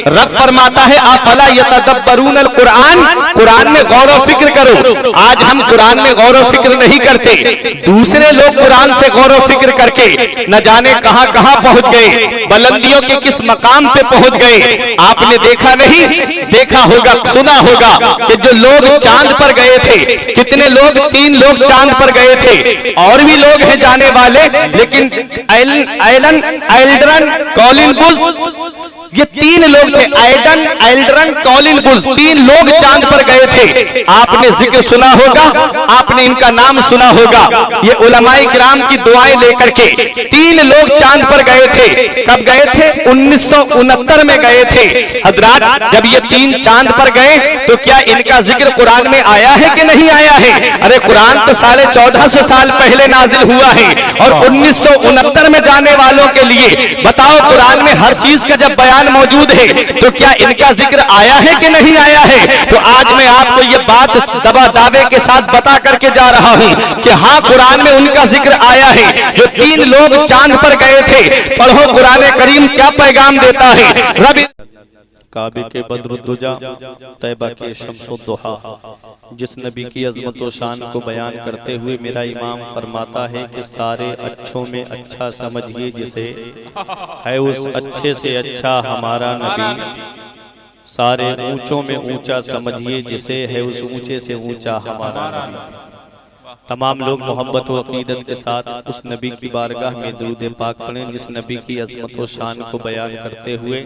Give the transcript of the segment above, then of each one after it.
रब फरमाता है अफला यतदब्बरून अल कुरान, कुरान में गौर व फिक्र करो। आज हम कुरान में गौर व फिक्र नहीं करते, दूसरे लोग कुरान से गौर व फिक्र करके न जाने कहां कहां पहुंच गए, बुलंदियों के किस मकाम पे पहुंच गए। आपने देखा नहीं, देखा होगा, सुना होगा कि जो लोग चांद पर गए थे, कितने लोग, 3 लोग चांद पर गए थे, और भी लोग हैं जाने वाले, लेकिन एल्ड्रन कॉलिन बुश, ये 3 लोग थे, एल्ड्रन कॉलिन बुश, 3 लोग चांद पर गए थे। आपने जिक्र सुना होगा, आपने इनका नाम सुना होगा। ये उलमाए किराम की दुआएं लेकर के 3 लोग चांद पर गए थे। कब गए थे? 1969 में गए थे। हजरात, जब ये 3 चांद पर गए तो क्या इनका जिक्र कुरान में आया है कि नहीं आया है? अरे कुरान तो 1450 साल पहले नाजिल हुआ है, और 1969 में जाने वालों के लिए बताओ, कुरान में हर चीज का जब बयान मौजूद है तो क्या इनका जिक्र आया है कि नहीं आया है? तो आज मैं आपको ये बात दावे के साथ बता करके जा रहा हूं कि हाँ, कुरान में उनका जिक्र आया है। जो 3 लोग चांद पर गए थे, पढ़ो कुरान करीम क्या पैगाम देता है। रब काबे के बद्रुद्दुजा, तैबा के शम्सुद्दुहा, जिस नबी की अज़मत व शान को बयान करते हुए मेरा इमाम फरमाता है कि सारे अच्छों में अच्छा समझिए जिसे है उस अच्छे से अच्छा हमारा नबी, सारे ऊंचों में ऊंचा समझिए जिसे है उस ऊंचे से ऊंचा हमारा नबी। तमाम लोग मोहब्बत व अकीदत के साथ उस नबी की बारगाह में दुरूद पाक पढ़ें जिस नबी की अज़मत व शान को बयान करते हुए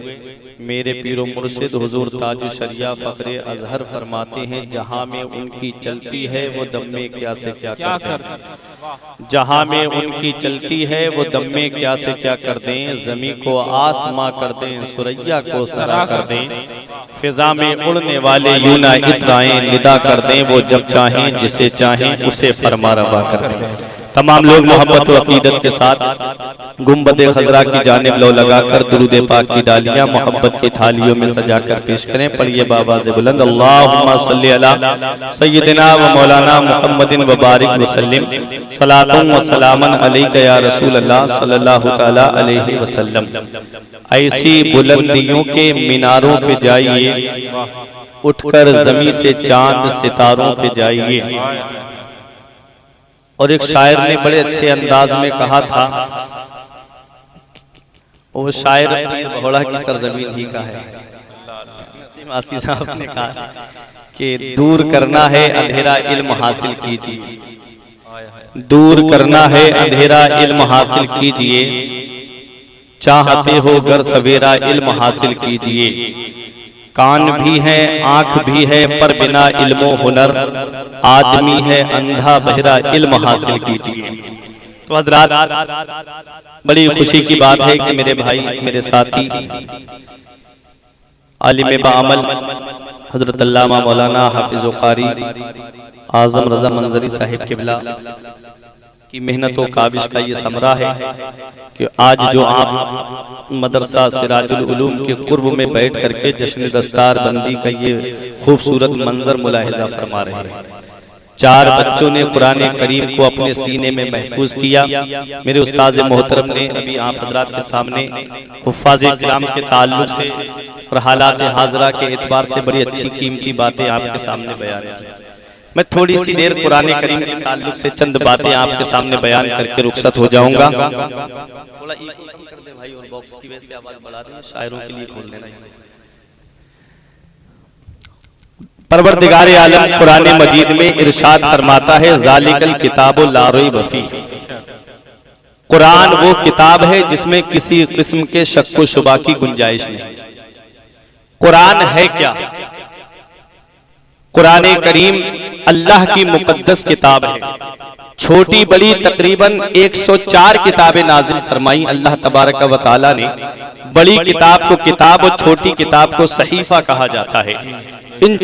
मेरे पीरो मुर्शिद हुजूर ताज शरिया फ़ख्रे अज़हर फरमाते हैं, जहाँ में उनकी चलती है वो दम में क्या से क्या कर दें, जहाँ में उनकी चलती है वो दम में क्या से क्या कर दें, ज़मी को आसमां कर दें, सुरैया को सरा कर दें, फिजा में उड़ने वाले यूना इतराएं निदा कर दें, वो जब चाहें जिसे चाहें उसे फरमा रवा कर दें। तमाम लोग मोहब्बत व अकीदत के साथ गुंबद खजरा की जानिब लो लगाकर दुरूद पाक की डालियां मोहब्बत की थालियों में सजाकर पेश करें। पढ़िए बावाज़ बुलंद, अल्लाहुम्मा सल्ली अला सय्यिदिना व मौलाना मुहम्मदिन व बारिक वसल्लिम, सलातुन व सलामन अलैका या रसूल अल्लाह सल्लल्लाहु तआला अलैहि वसल्लम। ऐसी बुलंदियों के मीनारों पे जाइए, उठकर ज़मीं से चांद सितारों पे जाइए। और एक शायर ने बड़े अच्छे अंदाज में कहा था, वो शायर भोला की सरजमीन ही का है, आसी साहब ने कहा कि दूर करना है अंधेरा इल्म हासिल कीजिए, दूर करना है अंधेरा इल्म हासिल कीजिए, चाहते हो गर सवेरा इल्म हासिल कीजिए। कान भी है आंख भी है पर बिना इल्मो हुनर, आदमी है अंधा बहरा इल्म हासिल कीजिए। तो हज़रात, बड़ी खुशी की बात है कि मेरे भाई, मेरे साथी आलिम बाअमल हज़रत अल्लामा मौलाना हाफिज़ व क़ारी आज़म रज़ा मंजरी साहिब क़िबला की मेहनत व काविश का ये समरा है कि आज जो आप मदरसा सिराजुल उलूम के कुर्ब में बैठ करके जश्न दस्तार बंदी का ये खूबसूरत मंजर मुलाहिजा फरमा रहे हैं। 4 बच्चों ने कुरान करीम को अपने सीने में महफूज किया। मेरे उस्ताद मोहतरम ने अभी आप हजरात के सामने हुफ़ाज़ किराम के ताल्लुक से और हालात हाजरा के एतबार से बड़ी अच्छी कीमती बातें आपके सामने बयान की। मैं थोड़ी सी देर कुरान करीम के ताल्लुक से चंद बातें आपके सामने बयान करके रुखसत हो जाऊंगा। थोड़ा कर दे भाई, और बॉक्स की वजह से आवाज बढ़ा दें, शायरों के लिए खोल देना। परवरदिगार आलम कुरान मजीद में इरशाद फरमाता है, ज़ालिकल किताबु ला रैब फीह, कुरान वो किताब है जिसमें किसी किस्म के शक व शुबा की गुंजाइश नहीं। कुरान है क्या? कुरान करीम अल्लाह की मुकद्दस किताब है। छोटी बड़ी तकरीबन 104 किताबें नाजिल फरमाई अल्लाह तबारक व तआला ने। बड़ी किताब को किताब और छोटी किताब को सहीफा कहा जाता है। इन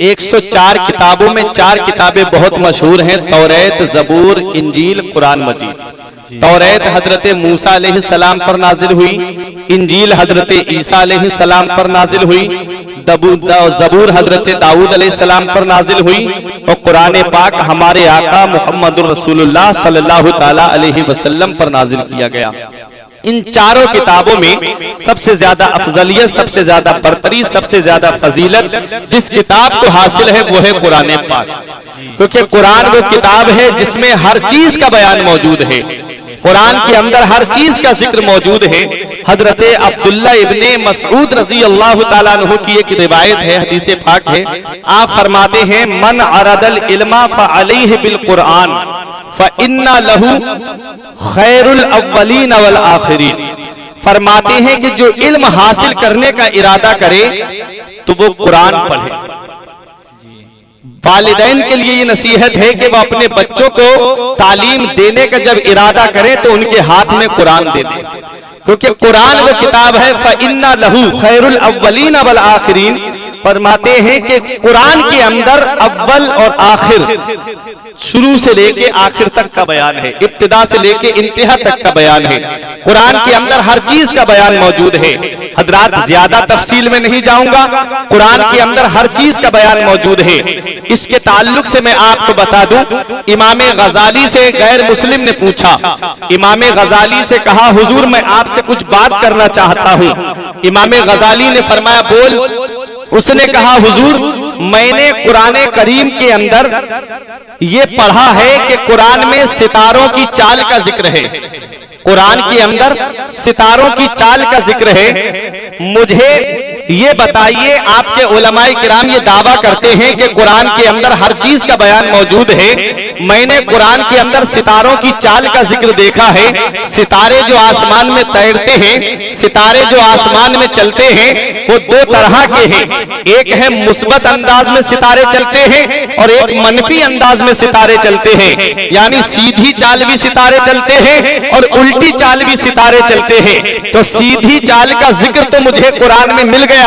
104 किताबों में 4 किताबें बहुत मशहूर हैं, तौरात, ज़बूर, इंजील, कुरान मजीद। तौरात हजरत मूसा अलैहिस्सलाम पर नाजिल हुई, इंजील हजरत ईसा अलैहिस्सलाम पर नाजिल हुई, ज़बूर हजरत दाऊद अलैहिस्सलाम पर नाजिल हुई, और कुरान पाक हमारे आका मुहम्मदुर रसूलुल्लाह सल्लल्लाहु तआला अलैहि वसल्लम पर नाजिल किया गया। इन चारों किताबों में सबसे ज्यादा अफजलियत, सबसे ज्यादा बरतरी, सबसे ज्यादा फजीलत जिस किताब को हासिल है वो है कुरान पाक, क्योंकि कुरान वो किताब है जिसमें हर चीज का बयान मौजूद है। कुरान के अंदर हर चीज का जिक्र मौजूद है। हजरत अब्दुल्ला इब्ने मसऊद रजी अल्लाह ताला अन्हु की एक रिवायत है, हदीस पाक है। आप फरमाते हैं मन अरदल इल्मा फअलैहि बिल कुरान फइन्ना लहू खैरुल अव्वलीन वल आखिरीन। फरमाते हैं कि जो इल्म हासिल करने का इरादा करे तो वो कुरान पढ़े। वालिदैन के लिए ये नसीहत है कि वो अपने बच्चों को तालीम देने का जब इरादा करें तो उनके हाथ में कुरान दे दें, क्योंकि कुरान वो किताब है फइन्ना लहू खैरुल अव्वलीन वल आखिरीन। फरमाते हैं कि कुरान के अंदर अव्वल और आखिर, शुरू से लेके आखिर तक का बयान है, इब्तिदा से लेके इंतहा तक का बयान है। कुरान के अंदर हर चीज का बयान मौजूद है। हजरात ज्यादा तफसील में नहीं जाऊंगा, कुरान के अंदर हर चीज का बयान मौजूद है। इसके ताल्लुक से मैं आपको बता दूं, इमाम गजाली से गैर मुस्लिम ने पूछा, इमाम गजाली से कहा हुजूर मैं आपसे कुछ बात करना चाहता हूं। इमाम गजाली ने फरमाया बोल। उसने कहा हुजूर मैंने कुरान करीम के अंदर ये पढ़ा है कि कुरान में सितारों की चाल का जिक्र है, कुरान के अंदर सितारों की चाल का जिक्र है। मुझे ये बताइए, आपके उलमाए किराम ये दावा करते हैं कि कुरान के अंदर हर चीज का बयान मौजूद है। मैंने कुरान के अंदर सितारों की चाल का जिक्र देखा है। सितारे जो आसमान में तैरते हैं, सितारे जो आसमान में चलते हैं, वो दो तरह के हैं। एक है मुस्बत अंदाज में सितारे चलते हैं और एक मनफी अंदाज में सितारे चलते हैं, यानी सीधी चाल भी सितारे चलते हैं और उल्टी चाल भी सितारे चलते हैं। तो सीधी चाल का जिक्र तो मुझे कुरान में मिल गया,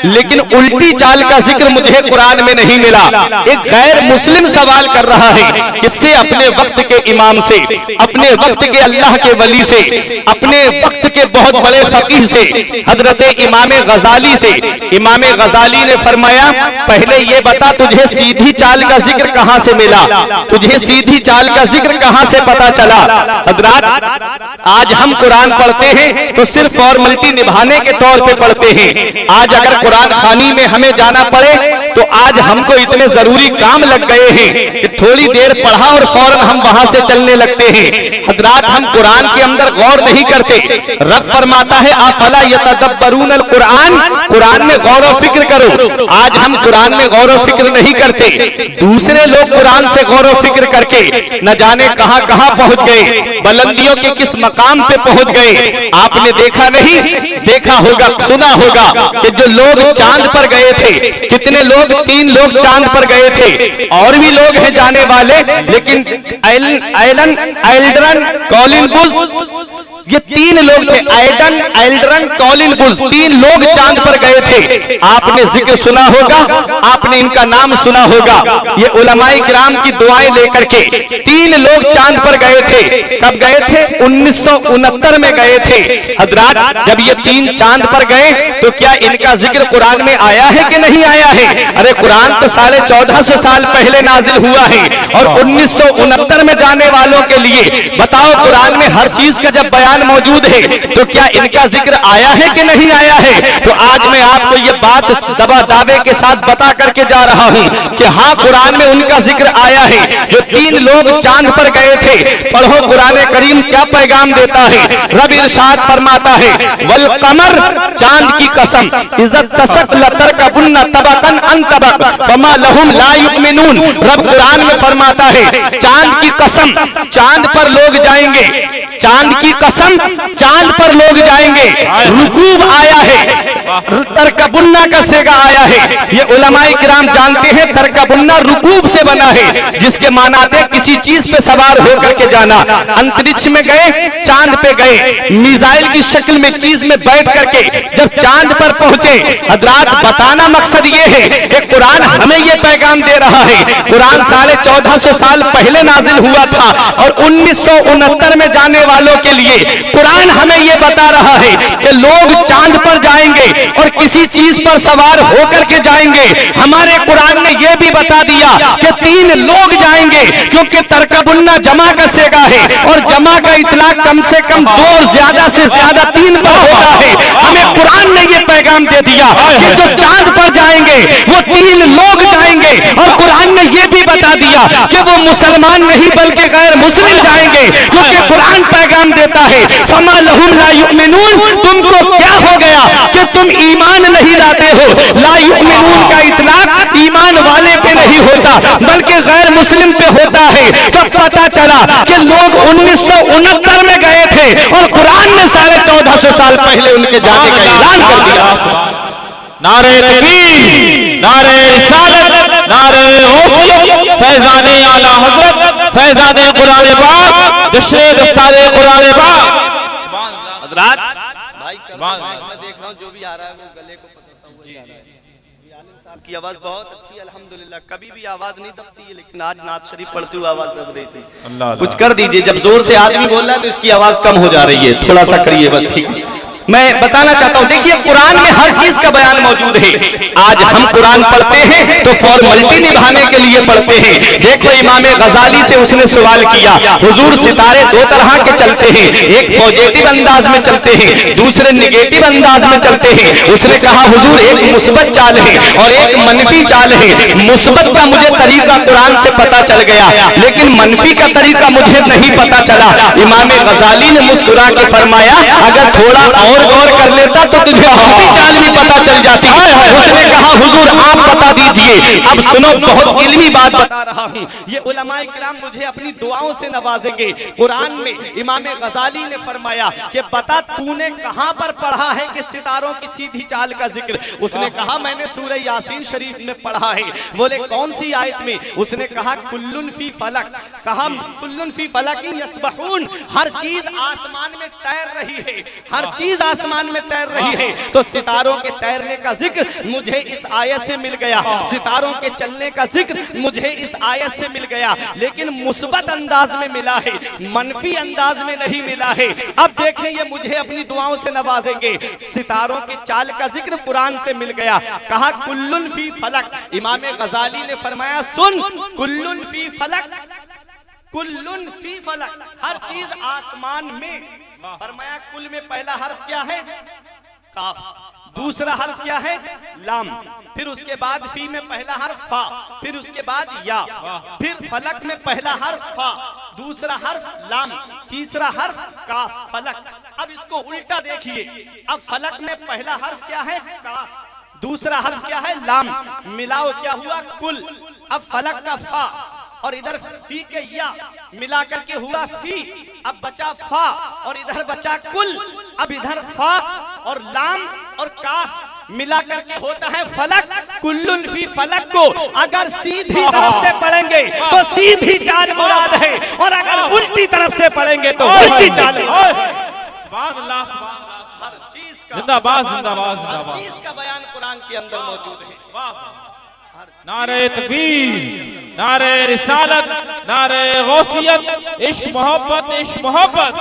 लेकिन उल्टी चाल का जिक्र मुझे कुरान में नहीं मिला। एक गैर मुस्लिम सवाल कर रहा है, किससे? अपने वक्त के इमाम से, अपने वक्त के अल्लाह के वली से, अपने वक्त के बहुत बड़े फकीह से, हजरत इमाम गजाली से। इमाम गजाली ने फरमाया पहले ये बता तुझे सीधी चाल का जिक्र कहां से मिला, तुझे सीधी चाल का जिक्र कहां से पता चला? हजरात आज हम कुरान पढ़ते हैं तो सिर्फ फॉर्मेलिटी निभाने के तौर पे पढ़ते हैं। आज अगर कुरान खानी में हमें जाना पड़े तो आज हमको इतने जरूरी काम लग गए हैं कि थोड़ी देर पढ़ा और फौरन हम वहां से चलने लगते हैं। हजरात हम कुरान के अंदर गौर नहीं करते। रब फरमाता है अफला यतदब्बरून अल कुरान, कुरान में गौर और फिक्र करो। आज हम कुरान में गौर और फिक्र नहीं करते। दूसरे लोग कुरान से गौर और फिक्र करके न जाने कहां कहां पहुंच गए, बुलंदियों के किस मकाम पे पहुंच गए। आपने देखा नहीं, देखा होगा, सुना होगा कि जो लोग चांद पर गए थे, कितने लोग, 3 लोग चांद पर गए थे, और भी लोग हैं जाने वाले, लेकिन एल्ड्रन कॉलिन बुश, ये 3 लोग थे। एल्ड्रन कॉलिन बुश 3 लोग चांद पर गए थे। आपने जिक्र सुना होगा, आपने इनका नाम सुना होगा। ये उलमाए किराम की दुआएं लेकर के 3 लोग चांद पर गए थे। कब गए थे? 1969 में गए थे। हजरात जब ये 3 चांद पर गए तो क्या इनका जिक्र कुरान में आया है कि नहीं आया है? अरे कुरान तो 1450 साल पहले नाजिल हुआ है और 1969 में जाने वालों के लिए बताओ कुरान में हर चीज का जब बयान मौजूद है तो क्या इनका जिक्र आया है कि नहीं आया है? तो आज मैं आपको ये बात दावे के साथ बता करके जा रहा हूं कि हाँ कुरान में उनका जिक्र आया है। जो 3 लोग चांद पर गए थे, पढ़ो कुरान करीम क्या पैगाम देता है। रब इरशाद फरमाता है वल कमर, चांद की कसम, इज्जत तसक लतर का बुन्ना तबकन अन तबक फमा लहुम ला युमिनून। रब कुरान में फरमाता है चांद की कसम, चांद पर लोग जाएंगे, चांद की कसम, चांद पर लोग जाएंगे। रुकूब आया है, तरकबुन्ना का सेगा आया है। ये उलमाए किराम जानते हैं तरकबुन्ना रुकूब से बना है, जिसके मानाते किसी चीज पे सवार होकर के जाना। अंतरिक्ष में गए, चांद पे गए, मिसाइल की शक्ल में चीज में बैठ करके जब चांद पर पहुंचे। हजरात बताना मकसद ये है कि कुरान हमें ये पैगाम दे रहा है। कुरान 1450 साल पहले नाजिल हुआ था और 1969 में जाने वालों के लिए कुरान हमें ये बता रहा है कि लोग चांद पर जाएंगे और किसी चीज पर सवार होकर के जाएंगे। हमारे कुरान ने यह भी बता दिया कि 3 लोग जाएंगे, क्योंकि तरकबुन्ना जमा का सेगा है और जमा का इतलाक कम से कम 2 और ज्यादा से ज्यादा 3 पर होता है। हमें कुरान ने यह पैगाम दे दिया कि जो चांद पर जाएंगे वो 3 लोग जाएंगे, और कुरान ने यह भी बता दिया कि वो मुसलमान नहीं बल्कि गैर मुस्लिम जाएंगे, क्योंकि कुरान पैगाम देता है फमा लहुम ला युमिनून, तुमको क्या हो गया कि तुम ईमान नहीं लाते हो। ला युमिनून का इतलाक ईमान वाले पे नहीं होता बल्कि गैर मुस्लिम पे होता है। तब पता चला कि लोग 1969 में गए थे और कुरान ने 1450 साल पहले उनके जाने का ऐलान कर दिया। नारे तकबीर, नारे रिसालत, नारे गौसियत, फैज़ाने आला हज़रत, फैज़ाने कुरान पाक, जश्न दस्तारे कुरान पाक। हज़रात मैं देख रहा हूं जो भी आ रहा है वो गले को पकड़ता हुआ जा रहा है। साहब की आवाज बहुत अच्छी है अल्हम्दुलिल्लाह, कभी भी आवाज नहीं दबती है, लेकिन आज नात शरीफ पढ़ते हुए आवाज दब रही थी। कुछ कर दीजिए, जब जोर से आदमी बोल रहा है तो इसकी आवाज कम हो जा रही है, थोड़ा सा करिए बस। ठीक है, मैं बताना चाहता हूं, देखिए कुरान में हर चीज का बयान मौजूद है। आज हम कुरान पढ़ते हैं तो फॉर्मेलिटी निभाने के लिए पढ़ते हैं। देखो इमाम गजाली से उसने सवाल किया, हुजूर सितारे 2 तरह के चलते हैं, एक पॉजिटिव अंदाज में चलते हैं, दूसरे निगेटिव अंदाज में चलते हैं। उसने कहा हुजूर एक मुस्बत चाल है और एक मनफी चाल है। मुस्बत का मुझे तरीका कुरान से पता चल गया, लेकिन मनफी का तरीका मुझे नहीं पता चला। इमाम गजाली ने मुस्कुरा के फरमाया अगर थोड़ा और गौर कर लेता तो तुझे अपनी चाल भी पता चल जाती है। उसने कहा हुजूर आप बता दीजिए। अब सुनो, बहुत इल्मी बात बता रहा हूँ, ये उलमाए किराम मुझे अपनी दुआओं से नवाजेंगे। कुरान में इमाम गजाली ने फरमाया कि बता तूने कहां पर पढ़ा है कि सितारों की सीधी चाल का जिक्र। उसने कहा मैंने सूरह यासीन शरीफ में पढ़ा है। बोले कौन सी आयत में? उसने कहा कुल्लुन फी फलक। कहा कुल्लुन फी फलक यसबहून, हर चीज आसमान में तैर रही है, हर चीज आसमान में तैर रही है। तो सितारों के तैरने का जिक्र मुझे इस आयत से मिल गया, सितारों के चलने का जिक्र मुझे इस आयत से मिल गया, लेकिन मुस्बत अंदाज में मिला है, मनफी अंदाज में नहीं मिला है। अब देखें ये मुझे अपनी दुआओं से नवाजेंगे। सितारों के चाल का जिक्र कुरान से मिल गया, कहा कुल्लुन फी फलक। इमाम गजाली ने फरमाया सुन, कुल्लुन फी फलक, कुल्लुन फी फलक, हर चीज आसमान में। फरमाया कुल में पहला हर्फ क्या है? काफ। दूसरा हर्फ क्या है? लाम। फिर उसके बाद फी में पहला हर्फ फा, फिर उसके बाद या, फिर फलक में पहला हर्फ फा, दूसरा हर्फ लाम, तीसरा हर्फ काफ। फलक। अब इसको उल्टा देखिए, अब फलक में पहला हर्फ क्या है? काफ, दूसरा हर्फ क्या है? लाम, मिलाओ क्या हुआ? कुल। अब फलक का फा और इधर फी के या मिलाकर के हुआ फी, अब बचा फा और इधर बचा कुल। अब इधर फा और लाम और काफ मिला करके होता है फलक। कुल्लुन फी फलक को अगर सीधी तरफ से पढ़ेंगे तो सीधी चाल मुराद है, और अगर उल्टी तरफ से पढ़ेंगे तो उल्टी चाल। हर चीज का जिंदाबाद, जिंदाबाद, जिंदाबाद। चीज का बयान कुरान के अंदर मौजूद है। नारे तकबीर, नारे रिसालत, नारे गौसियत, इश्क मोहब्बत, इश्क मोहब्बत।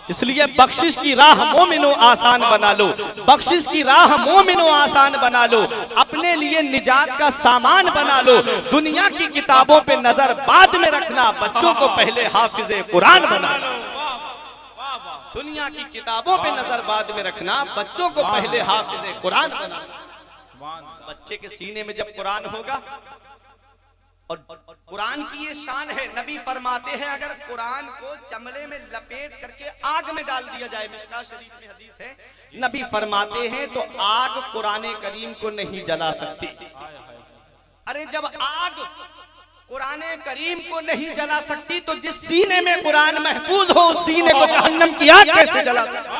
इसलिए बख्शिश की राह मोमिनो आसान बना लो, बख्शिश की राह मोमिनो आसान बना लो, अपने लिए निजात का सामान बना लो। दुनिया की किताबों पे नजर बाद में रखना, बच्चों को पहले हाफिजे कुरान बना लो। दुनिया की किताबों पे नजर बाद में रखना, बच्चों को पहले हाफिजे कुरान बना लो। बच्चे के सीने में जब कुरान होगा, और कुरान की ये शान है, नबी फरमाते हैं अगर कुरान को चमड़े में लपेट करके आग में डाल दिया जाए, मिशकात शरीफ में हदीस है, नबी फरमाते हैं तो आग कुरान करीम को नहीं जला सकती। अरे जब आग कुरान करीम को नहीं जला सकती तो जिस सीने में कुरान महफूज हो उस सीने को जहन्नम की आग कैसे जला सकती?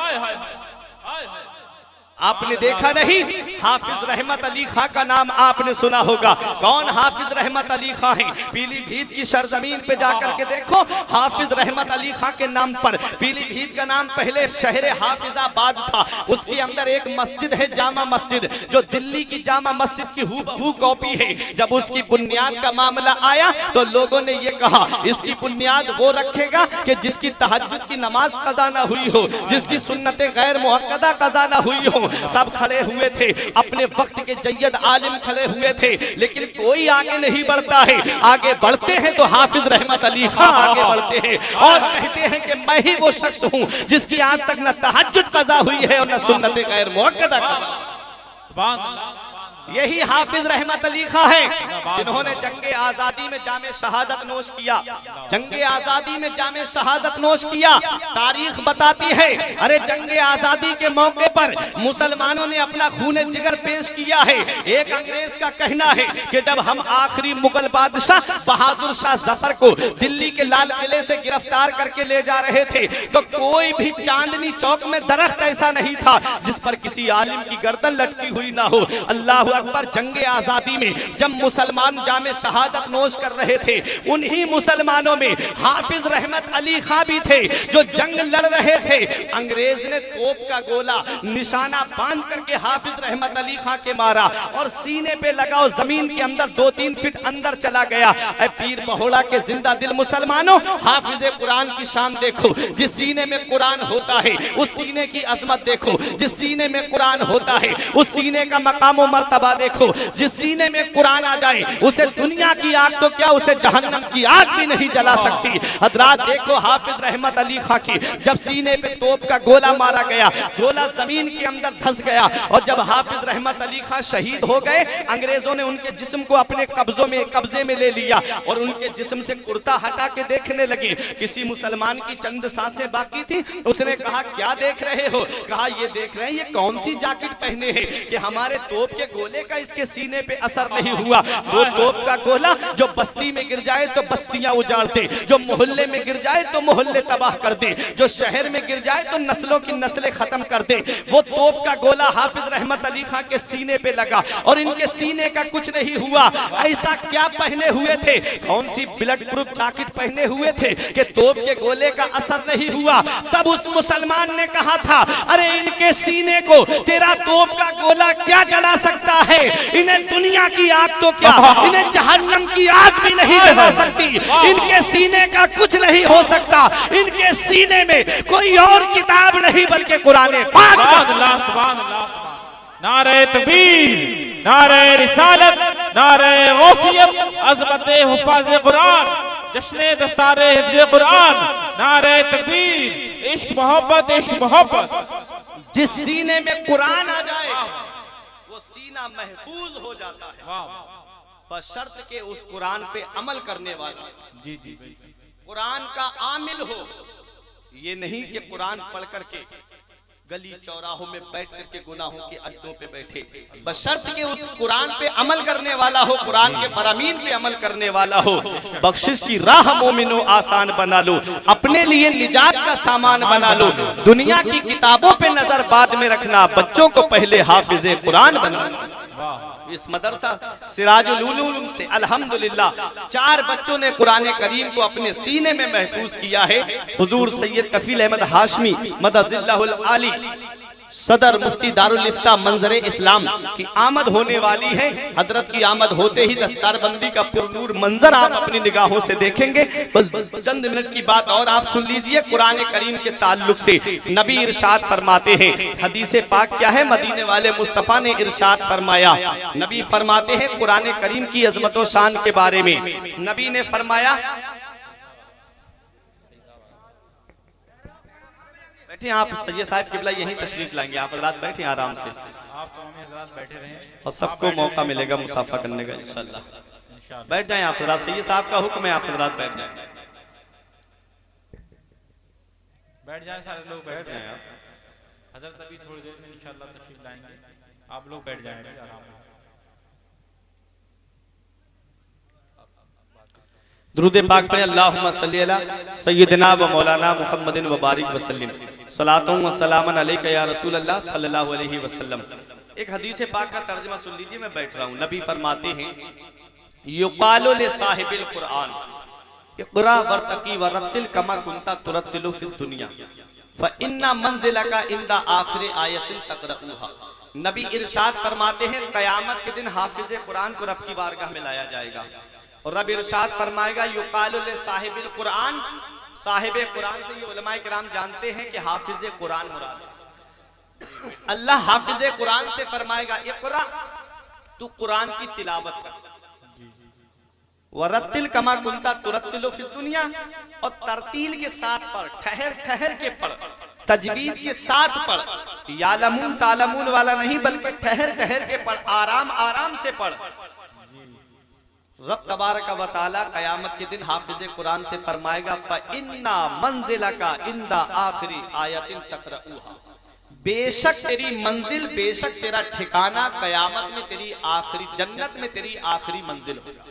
आपने देखा नहीं, हाफिज रहमत अली खां का नाम आपने सुना होगा। कौन हाफिज रहमत अली खां हैं? पीलीभीत की सरजमीन पे जाकर के देखो, हाफिज रहमत अली खां के नाम पर पीलीभीत का नाम पहले शहर हाफिजाबाद था। उसके अंदर एक मस्जिद है जामा मस्जिद, जो दिल्ली की जामा मस्जिद की हूबहू कॉपी है। जब उसकी बुनियाद का मामला आया तो लोगों ने ये कहा इसकी बुनियाद वो रखेगा कि जिसकी तहज्जुद की नमाज कज़ा ना हुई हो, जिसकी सुन्नतें गैर मुअक्कदा कज़ा ना हुई हो, सब खड़े हुए थे, अपने वक्त के जय्यद आलिम खड़े हुए थे, लेकिन कोई आगे नहीं बढ़ता है। आगे बढ़ते हैं तो हाफिज रहमत अली खां आगे बढ़ते हैं और कहते हैं कि मैं ही वो शख्स हूं जिसकी आज तक न तहज्जुद कज़ा हुई है और न सुन्नत गैर मुअक्कदा कज़ा। सुभान अल्लाह, यही हाफिज रहमत अली खां है जिन्होंने जंगे आजादी में जामे शहादत नोश किया। जंगे आजादी में जामे शहादत नोश किया। तारीख बताती है, अरे जंगे आजादी के मौके पर मुसलमानों ने अपना खून जिगर पेश किया है। एक अंग्रेज का कहना है कि जब हम आखिरी मुगल बादशाह बहादुर शाह जफर को दिल्ली के लाल किले से गिरफ्तार करके ले जा रहे थे तो कोई भी चांदनी चौक में दरख्त ऐसा नहीं था जिस पर किसी आलिम की गर्दन लटकी हुई ना हो। अल्लाह अकबर। जंगे आजादी में जब मुसलमान जामे शहादत नोश कर रहे थे, उन्हीं मुसलमानों में हाफिज रहमत अली खां भी थे जो जंग लड़ रहे थे। अंग्रेज ने तोप का गोला निशाना बांध करके हाफिज रहमत अली खां के मारा और सीने पे लगा और जमीन के अंदर 2-3 फीट अंदर चला गया। ऐ पीर महोड़ा के जिंदा दिल मुसलमानों, हाफिज कुरान की शान देखो। जिस सीने में कुरान होता है उस सीने की अजमत देखो। जिस सीने में कुरान होता है उस सीने का मकाम और मर्तबा देखो। जिस सीने में कुरान आ जाए उसे दुनिया की आग तो क्या, उसे जहन्नम की आग भी नहीं जला सकती। हजरात देखो हाफिज रहमत अली खां की जब सीने पे तोप का गोला मारा गया, गोला जमीन के अंदर धंस गया और जब हाफिज रहमत अली खां शहीद हो गए, अंग्रेजों ने उनके जिस्म को अपने कब्जे में ले लिया और उनके जिस्म से कुर्ता हटा के देखने लगे। किसी मुसलमान की चंद सांसें बाकी थी, उसने कहा क्या देख रहे हो? कहा ये देख रहे हैं ये कौन सी जैकेट पहने हैं कि हमारे तोप के गोले का इसके सीने पे असर नहीं हुआ। वो तोप का गोला जो बस्ती में गिर जाए तो बस्तियां उजाड़ दे, जो मोहल्ले में गिर जाए तो मोहल्ले तबाह कर दे, जो शहर में गिर जाए तो नस्लों की नस्लें खत्म कर दे। वो तोप का गोला हाफिज रहमत अली खां के सीने पे लगा और इनके सीने का कुछ नहीं हुआ। ऐसा क्या पहने हुए थे, कौन सी बुलेट प्रूफ जैकेट पहने हुए थे कि तोप के गोले का असर नहीं हुआ? तब उस मुसलमान ने कहा था, अरे इनके सीने को तेरा तोप का गोला क्या जला सकता है? इन्हें दुनिया की आग तो क्या, इन्हें जहन्नम की आग भी नहीं जला सकती। इनके सीने का कुछ नहीं हो सकता। इनके सीने में कोई और किताब नहीं बल्कि कुरान पाक। सुभान अल्लाह, सुभान अल्लाह। नारे तकबीर, नारे रिसालत, नारे गौसियत, अज़मत हुफ़ाज़ कुरान, जश्न दस्तारे हिफ्ज़ कुरान, नारे तकबीर, इश्क मोहब्बत, इश्क मोहब्बत। जिस सीने में कुरान आ जाए वो सीना महफूज हो जाता है, बशर्त के उस कुरान पे अमल करने वाला जी जी कुरान का आमिल हो। ये नहीं कि कुरान पढ़ करके गली चौराहों में बैठ करके गुनाहों के अड्डों पे बैठे, बशर्त के उस कुरान पे अमल करने वाला हो, कुरान के फरामीन पे अमल करने वाला हो। बख्शिश की राह मोमिनो आसान बना लो, अपने लिए निजात का सामान बना लो। दुनिया की किताबों पे नजर बाद में रखना, बच्चों को पहले हाफिजे कुरान बना लो। इस मदरसा सिराजुल उलूम से अल्हम्दुलिल्लाह 4 बच्चों ने कुरान करीम को अपने सीने में महफूज किया है। हुजूर सैयद कफील अहमद हाशमी मदजिल्लाहुल आली सदर मुफ्ती दारुल इफ्ता मंजर इस्लाम की आमद होने वाली है। हजरत की आमद होते ही दस्तारबंदी का पुरनूर मंजर आप अपनी निगाहों से देखेंगे। बस चंद मिनट की बात और आप सुन लीजिए कुरान करीम के ताल्लुक से। नबी इरशाद फरमाते हैं, हदीस पाक क्या है, मदीने वाले मुस्तफ़ा ने इरशाद फरमाया। नबी फरमाते हैं कुरान करीम की अजमत व शान के बारे में, नबी ने फरमाया, बैठे आप सैयद साहब किबला यहीं तशरीफ लाएंगे, आप हजरात बैठे आराम से, आप तमाम हजरात बैठे रहें और सबको मौका मिलेगा मुसाफा करने का इंशाअल्लाह। बैठ जाएं आप हजरात, सैयद साहब का हुक्म है, आप हजरात बैठ जाएं। बैठ जाएं सारे लोग, बैठ जाएं हजरत अभी थोड़ी देर में इंशाअल्लाह तशरीफ लाएंगे, आप लोग बैठ जाएं आराम से। दुरूद पाक पढ़े, अल्लाहुम्मा सल्ली अला सय्यिदिना व मौलाना मुहम्मदिन व बारिक वसल्लिम, सलातुन व सलामन अलैका या रसूल अल्लाह सल्लल्लाहु अलैहि वसल्लम। एक हदीस पाक का तर्जुमा सुन लीजिए, मैं बैठ रहा हूँ। नबी फरमाते हैं, युकालु ले साहिबिल कुरान इक़रा वरतकी वरतिल कमा कुंता तुरतिलु फिद दुनिया फ इन्ना मंजिलका इंदा आखिर आयतिन तक़रऊहा। नबी इरशाद फरमाते हैं, क़यामत के दिन हाफिज़ कुरान को रब की बारगाह में लाया जाएगा और रब इरशाद फरमाएगा, युकालु ले साहिबिल कुरान, साहिब कुरान से ये उलमाए किराम जानते हैं कि हाफिज कुरान मुराद है। अल्लाह हाफिज कुरान से फरमाएगा इक़रा, तू कुरान की तिलावत कर, वरत्तिल कमा कुंता तुरत्तिलु फिद दुनिया, और तरतील के साथ पढ़, ठहर ठहर के पढ़, तजवीद के साथ पढ़, यालमून तालमून वाला नहीं बल्कि ठहर ठहर के पढ़, आराम आराम से पढ़। रब तबारक व तआला कयामत के दिन हाफिज कुरान से फरमाएगा फ़इन्ना मंजिलका इंदा आखिरी आयतिन तक़रऊहा, बेशक तेरी मंजिल, बेशक तेरा ठिकाना कयामत में तेरी आखिरी, जन्नत में तेरी आखिरी मंजिल होगा।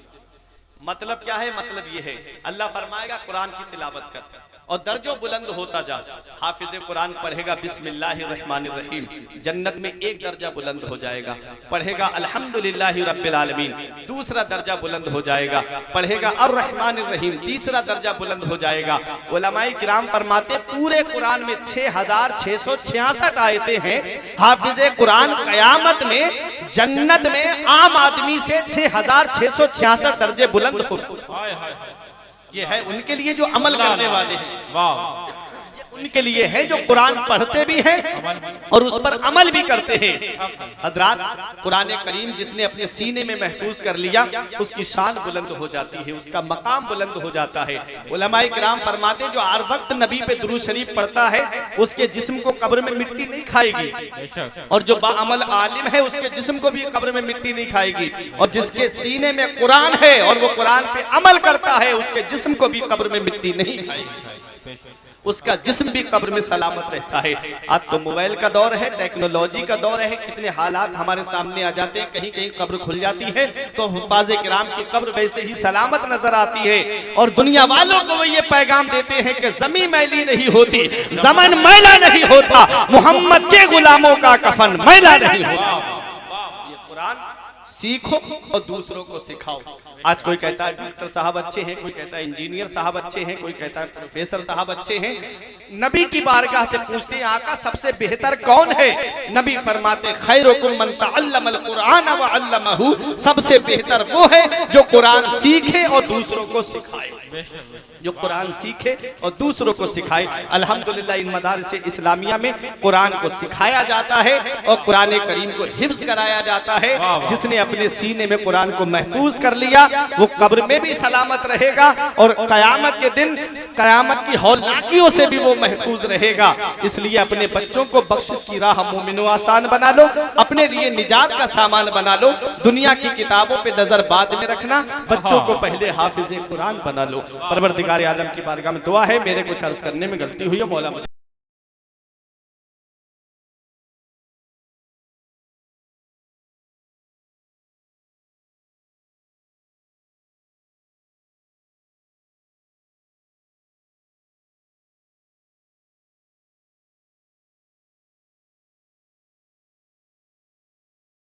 मतलब क्या है? मतलब ये है अल्लाह फरमाएगा कुरान की तिलावत कर और दर्जों बुलंद होता जा। हाफिज कुरान पढ़ेगा बिस्मिल्लाहिर्रहमानिर्रहीम, जन्नत में एक दर्जा बुलंद हो जाएगा। पढ़ेगा अल्हम्दुलिल्लाहि रब्बिल आलमीन, दूसरा दर्जा बुलंद हो जाएगा। पढ़ेगा अर्रहमानिर्रहीम, तीसरा दर्जा बुलंद हो जाएगा। उलमाए किराम फरमाते पूरे कुरान में 6666 आयतें हैं। हाफिज कुरान कयामत में जन्नत में आम आदमी से 6666 दर्जे बुलंद हो। ये है उनके लिए जो अमल करने वाले हैं, वाह, उनके लिए है जो कुरान पढ़ते भी हैं और उस पर अमल भी करते हैं। हजरात, कुरान करीम जिसने अपने सीने में महफूज कर लिया उसकी शान बुलंद हो जाती है, उसका मकाम बुलंद हो जाता है। उलमाए किराम फरमाते जो हर वक्त नबी पे दुरूद शरीफ पढ़ता है उसके जिस्म को कब्र में मिट्टी नहीं खाएगी, और जो बाअमल आलिम है उसके जिस्म को भी कब्र में मिट्टी नहीं खाएगी, और जिसके सीने में कुरान है और वो कुरान पे अमल करता है उसके जिस्म को भी कब्र में मिट्टी नहीं खाएगी, उसका जिस्म भी कब्र में सलामत रहता है। आज तो मोबाइल का दौर है, टेक्नोलॉजी का दौर है, कितने हालात हमारे सामने आ जाते हैं। कहीं कहीं कब्र खुल जाती है तो हुफ़ाज़ किराम की कब्र वैसे ही सलामत नजर आती है, और दुनिया वालों को वो ये पैगाम देते हैं कि ज़मीन मैली नहीं होती, ज़मन मैला नहीं होता, मोहम्मद के गुलामों का कफन मैला नहीं होता। ये कुरान सीखो और दूसरों को सिखाओ। आज कोई कहता है डॉक्टर साहब अच्छे हैं, कोई कहता है इंजीनियर साहब अच्छे हैं, कोई कहता है प्रोफेसर साहब अच्छे हैं। नबी की बारगाह से पूछते हैं आका सबसे बेहतर कौन है? नबी फरमाते खैरुकुम मन तअल्लमल कुरान व अल्लमहु, सबसे बेहतर वो है जो कुरान सीखे और दूसरों को सिखाए, जो कुरान सीखे और दूसरों को सिखाए। अल्हम्दुलिल्लाह इन मदारिस इस्लामिया में कुरान को सिखाया जाता है और कुरान करीम को हिफ्ज कराया जाता है। जिसने अपने सीने में कुरान को महफूज कर लिया वो कब्र में भी सलामत रहेगा और कयामत के दिन कयामत की हौलनाकियों से भी वो महफूज रहेगा। इसलिए अपने बच्चों को बख्शिश की राह मोमिनो आसान बना लो, अपने लिए निजात का सामान बना लो। दुनिया की किताबों पे नजर बाद में रखना, बच्चों को पहले हाफिज कुरान बना लो। परवरदिगार आलम की बारगाह में दुआ है, मेरे कुछ अर्ज करने में गलती हुई है, मौला मुझे